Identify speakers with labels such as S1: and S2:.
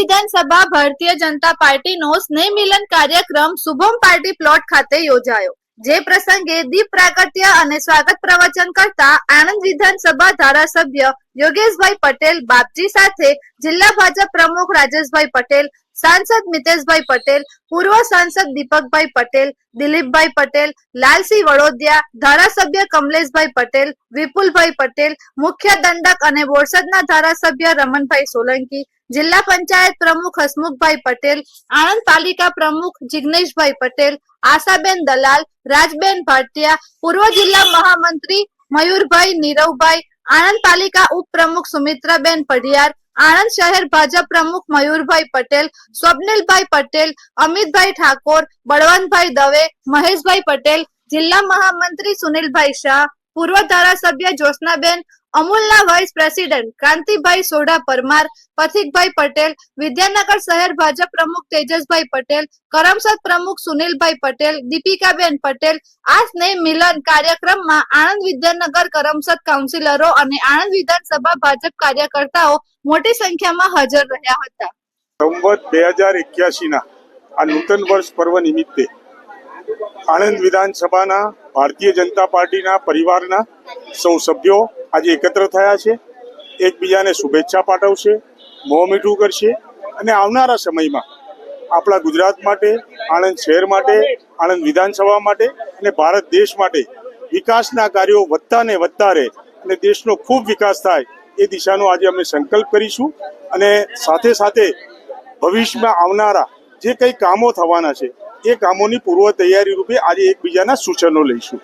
S1: વિધાનસભા ભારતીય જનતા પાર્ટીનો સ્નેહ મિલન કાર્યક્રમ શુભમ પાર્ટી પ્લોટ ખાતે યોજાયો, જે પ્રસંગે દીપ પ્રાગટ્ય અને સ્વાગત પ્રવચન કરતા આણંદ વિધાનસભા ધારાસભ્ય યોગેશભાઈ પટેલ બાપજી સાથે જિલ્લા ભાજપ પ્રમુખ રાજેશભાઈ પટેલ, સાંસદ મિતેશભાઈ પટેલ, પૂર્વ સાંસદ દીપકભાઈ પટેલ, દિલીપભાઈ પટેલ, લાલસિંહ વડોદિયા, ધારાસભ્ય કમલેશભાઈ પટેલ, વિપુલભાઈ પટેલ, મુખ્ય દંડક અને બોરસદના ધારાસભ્ય રમણભાઈ સોલંકી, જિલ્લા પંચાયત પ્રમુખ હસમુખભાઈ પટેલ, આણંદ પાલિકા પ્રમુખ જિગ્નેશભાઈ પટેલ, આશાબેન દલાલ, રાજબેન ભાટિયા, પૂર્વ જિલ્લા મહામંત્રી મયુરભાઈ નીરવભાઈ, આણંદ પાલિકા ઉપપ્રમુખ સુમિત્રાબેન પઢિયાર, આણંદ શહેર ભાજપ પ્રમુખ મયુરભાઈ પટેલ, સ્વપ્નિલભાઈ પટેલ, અમિતભાઈ ઠાકોર, બળવંતભાઈ દવે, મહેશભાઈ પટેલ, જિલ્લા મહામંત્રી સુનિલભાઈ શાહ, પૂર્વ ધારાસભ્ય જ્યોત્સનાબેન, અમૂલના વાઇસ પ્રેસિડેન્ટ કાંતિભાઈ સોઢા પરમાર, પથિકભાઈ પટેલ, વિદ્યાનગર શહેર ભાજપ પ્રમુખ તેજસભાઈ પટેલ, કરમસદ પ્રમુખ સુનિલભાઈ પટેલ, દીપિકાબેન પટેલ આ સ્નેહ મિલન કાર્યક્રમમાં આણંદ વિદ્યાનગર કરમસદ કાઉન્સિલરો અને આણંદ વિધાનસભા ભાજપ કાર્યકર્તાઓ મોટી સંખ્યામાં હાજર રહ્યા હતા.
S2: સંવત 2081 ના આ નૂતન વર્ષ પર્વ નિમિત્તે આણંદ વિધાનસભાના ભારતીય જનતા પાર્ટીના પરિવારના સૌ સભ્યો આજે એકત્ર થયા છે. એકબીજાને શુભેચ્છા પાઠવશે, મોં મીઠું કરશે અને આવનારા સમયમાં આપણા ગુજરાત માટે, આણંદ શહેર માટે, આણંદ વિધાનસભા માટે અને ભારત દેશ માટે વિકાસના કાર્યો વધતા ને વધતા રહે અને દેશનો ખૂબ વિકાસ થાય એ દિશાનો આજે અમે સંકલ્પ કરીશું. અને સાથે સાથે ભવિષ્યમાં આવનારા જે કંઈ કામો થવાના છે એ કામોની પૂર્વ તૈયારી રૂપે આજે એકબીજાના સૂચનો લઈશું.